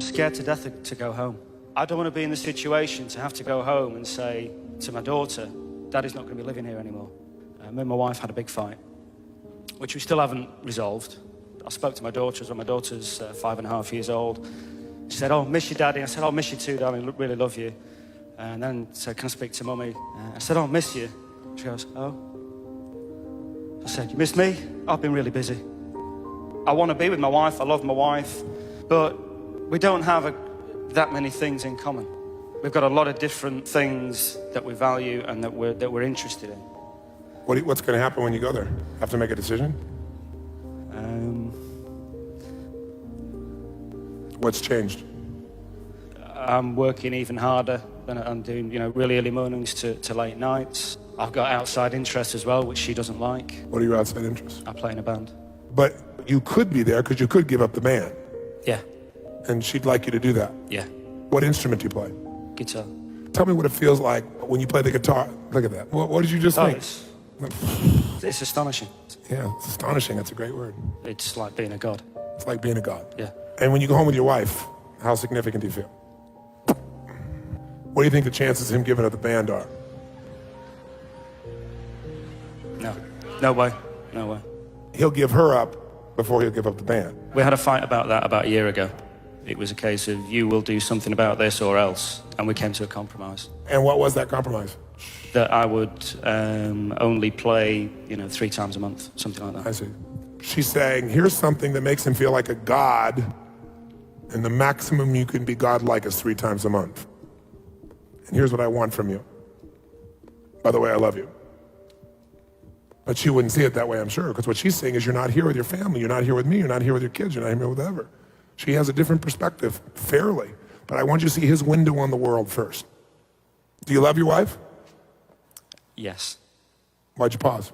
scared to death to go home. I don't want to be in the situation to have to go home and say to my daughter, Daddy's not going to be living here anymore. Me and my wife had a big fight, which we still haven't resolved. I spoke to my daughter as well. My daughter's 5.5 years old. She said, oh, miss you, Daddy. I said, oh, miss you too, darling. Really love you. And then said, can I speak to Mummy? I said, oh, miss you. She goes, oh. I said, you miss me? I've been really busy. I want to be with my wife. I love my wife. But we don't have that many things in common. We've got a lot of different things that we value and that we're interested in. What's going to happen when you go there? Have to make a decision? What's changed? I'm working even harder than I'm doing, really early mornings to late nights. I've got outside interests as well, which she doesn't like. What are your outside interests? I play in a band. But you could be there because you could give up the band. Yeah. And she'd like you to do that? Yeah. What instrument do you play? Guitar. Tell me what it feels like when you play the guitar. Look at that. What did you just think? It's astonishing. Yeah, it's astonishing. That's a great word. It's like being a god. It's like being a god. Yeah. And when you go home with your wife, how significant do you feel? What do you think the chances of him giving up the band are? No. No way. No way. He'll give her up before he'll give up the band. We had a fight about that about a year ago. It was a case of you will do something about this or else. And we came to a compromise. And what was that compromise? That I would only play, 3 times a month, something like that. I see. She's saying, here's something that makes him feel like a god, and the maximum you can be godlike is 3 times a month. And here's what I want from you. By the way, I love you. But she wouldn't see it that way, I'm sure, because what she's saying is you're not here with your family, you're not here with me, you're not here with your kids, you're not here with whatever. She has a different perspective, fairly. But I want you to see his window on the world first. Do you love your wife? Yes. Why'd you pause?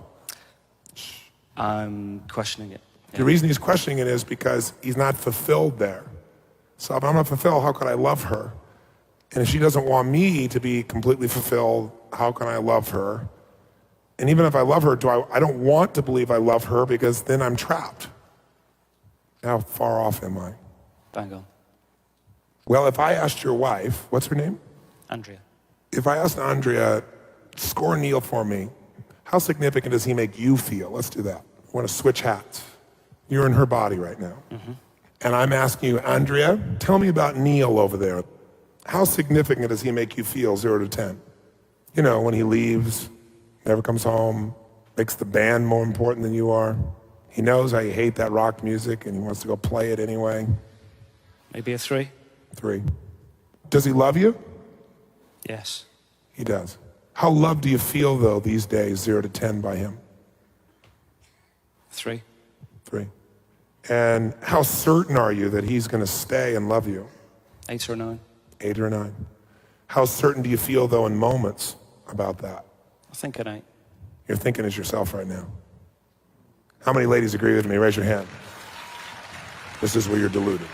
I'm questioning it. Yeah. The reason he's questioning it is because he's not fulfilled there. So if I'm not fulfilled, how could I love her? And if she doesn't want me to be completely fulfilled, how can I love her? And even if I love her, I don't want to believe I love her because then I'm trapped. How far off am I? Bang on. Well, if I asked your wife, what's her name? Andrea. If I asked Andrea, score Neil for me, how significant does he make you feel? Let's do that. I want to switch hats. You're in her body right now. Mm-hmm. And I'm asking you, Andrea, tell me about Neil over there. How significant does he make you feel, 0 to 10? When he leaves, never comes home, makes the band more important than you are. He knows how you hate that rock music and he wants to go play it anyway. Maybe a 3. 3. Does he love you? Yes. He does. How loved do you feel, though, these days, 0 to 10 by him? 3. 3. And how certain are you that he's going to stay and love you? 8 or 9. 8 or 9. How certain do you feel, though, in moments about that? I think an 8. You're thinking as yourself right now. How many ladies agree with me? Raise your hand. This is where you're deluded.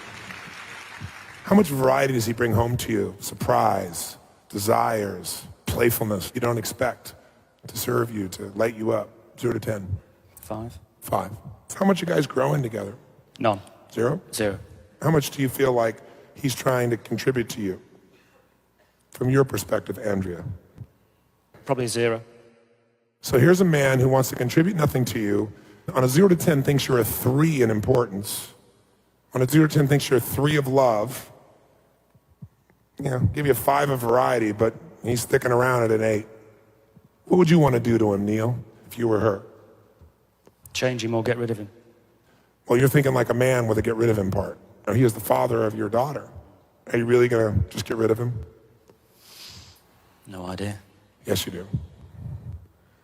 How much variety does he bring home to you? Surprise, desires, playfulness you don't expect to serve you, to light you up. 0 to 10. 5. 5. How much you guys growing together? None. 0? 0. How much do you feel like he's trying to contribute to you? From your perspective, Andrea. Probably 0. So here's a man who wants to contribute nothing to you. On a 0 to 10 thinks you're a 3 in importance. On a 0 to 10 thinks you're a 3 of love. Give you a 5 of variety, but he's sticking around at an 8. What would you want to do to him, Neil, if you were her? Change him or get rid of him. Well, you're thinking like a man with a get rid of him part. Now, he is the father of your daughter. Are you really going to just get rid of him? No idea. Yes, you do.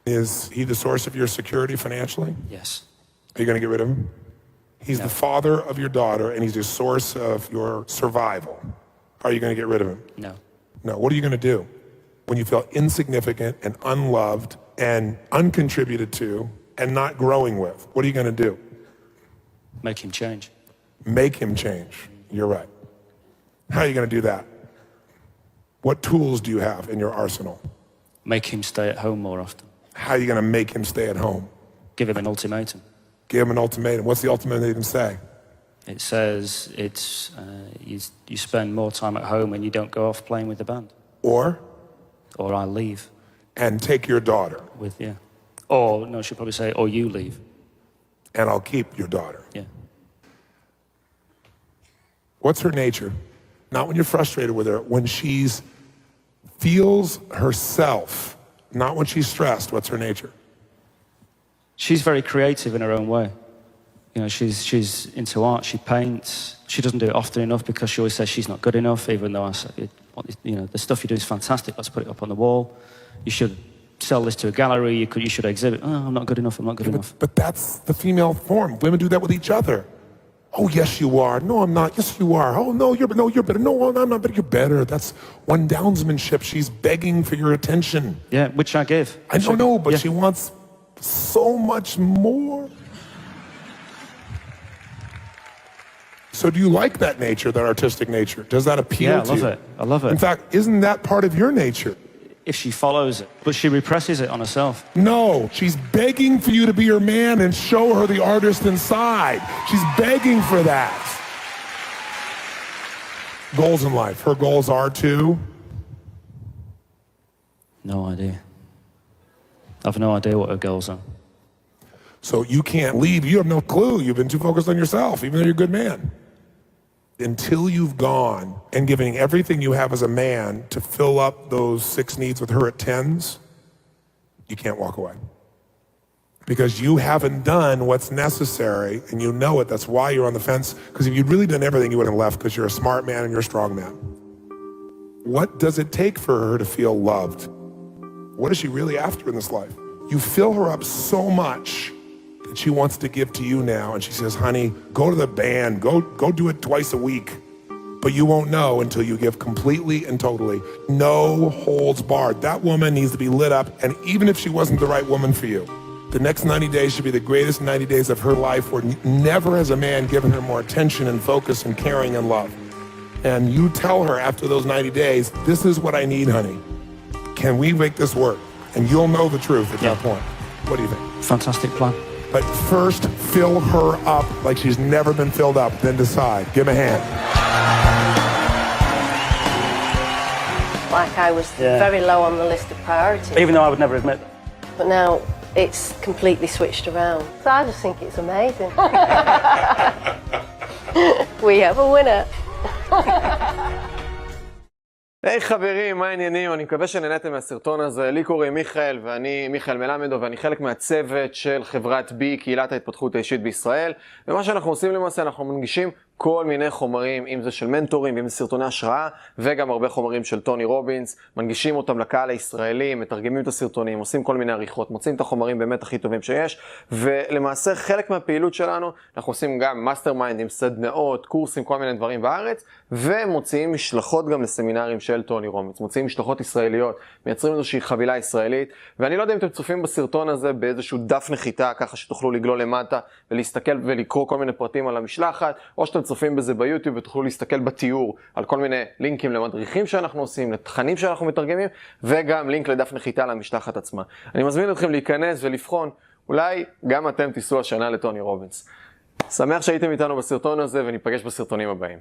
Is he the source of your security financially? Yes. Are you going to get rid of him? He's No. the father of your daughter, and he's the source of your survival. Are you going to get rid of him? No. No. What are you going to do when you feel insignificant and unloved and uncontributed to and not growing with? What are you going to do? Make him change. Make him change. You're right. How are you going to do that? What tools do you have in your arsenal? Make him stay at home more often. How are you going to make him stay at home? Give him an ultimatum. Give him an ultimatum. What's the ultimatum say? It says you spend more time at home and you don't go off playing with the band. Or I leave. and take your daughter. With you. Or, no, she'll probably say, or you leave. And I'll keep your daughter. Yeah. What's her nature? Not when you're frustrated with her, when she's feels herself, not when she's stressed. What's her nature? She's very creative in her own way. You know, she's into art, she paints. She doesn't do it often enough because she always says she's not good enough, even though I say, you know, the stuff you do is fantastic, let's put it up on the wall. You should sell this to a gallery, you should exhibit. Oh, I'm not good enough, I'm not good enough. But that's the female form. Women do that with each other. Oh, yes, you are. No, I'm not. Yes, you are. Oh, no, you're better. No, I'm not better. You're better. That's one downsmanship. She's begging for your attention. Yeah, which I give. I don't know, but she wants so much more. So do you like that nature, that artistic nature? Does that appeal to you? Yeah, I love it. I love it. In fact, isn't that part of your nature? If she follows it, but she represses it on herself. No, she's begging for you to be her man and show her the artist inside. She's begging for that. Goals in life. Her goals are to? No idea. I've no idea what her goals are. So you can't leave. You have no clue. You've been too focused on yourself, even though you're a good man. Until you've gone and giving everything you have as a man to fill up those 6 needs with her at 10s, you can't walk away. Because you haven't done what's necessary, and you know it. That's why you're on the fence. Because if you'd really done everything, you wouldn't have left, because you're a smart man and you're a strong man. What does it take for her to feel loved? What is she really after in this life? You fill her up so much that she wants to give to you now, and she says, honey, go to the band, go do it twice a week. But you won't know until you give completely and totally. No holds barred. That woman needs to be lit up, and even if she wasn't the right woman for you, the next 90 days should be the greatest 90 days of her life, where never has a man given her more attention and focus and caring and love. And you tell her after those 90 days, this is what I need, honey. Can we make this work? And you'll know the truth at that point. What do you think? Fantastic plan. But first, fill her up like she's never been filled up, then decide. Give him a hand. Like I was very low on the list of priorities. Even though I would never admit that. But now it's completely switched around. So I just think it's amazing. We have a winner. היי חברים, מה העניינים? אני מקווה שנהנתם מהסרטון הזה. לי קוראים מיכאל, ואני מיכאל מלמדו, ואני חלק מהצוות של חברת BE, קהילת ההתפתחות האישית בישראל. ומה שאנחנו עושים למעשה, אנחנו מנגישים כל מיני חומרים, אם זה של מנטורים, אם זה סרטוני השראה, וגם הרבה חומרים של טוני רובינס, מנגישים אותם לקהל הישראלי, מתרגמים את הסרטונים, עושים כל מיני עריכות, מוצאים את החומרים באמת הכי טובים שיש, ולמעשה חלק מהפעילות שלנו, אנחנו עושים גם מאסטר מיינדים, סדנאות, קורסים, כל מיני דברים בארץ, ומוציאים משלחות גם לסמינרים של טוני רובינס, מוציאים משלחות ישראליות, מייצרים איזושהי חבילה ישראלית, ואני לא יודע אם אתם צופים בסרטון הזה באיזשהו דף נחיתה, ככה שתוכלו לגלול למטה ולהסתכל ולקרוא כל מיני פרטים על המשלחת, או שאתם צופים בזה ביוטיוב ותוכלו להסתכל בתיאור על כל מיני לינקים למדריכים שאנחנו עושים, לתכנים שאנחנו מתרגמים, וגם לינק לדף נחיתה למשלחת עצמה. אני מזמין אתכם להיכנס ולבחון, אולי גם אתם תיסעו השנה לטוני רובינס. שמח שהייתם איתנו בסרטון הזה, וניפגש בסרטונים הבאים.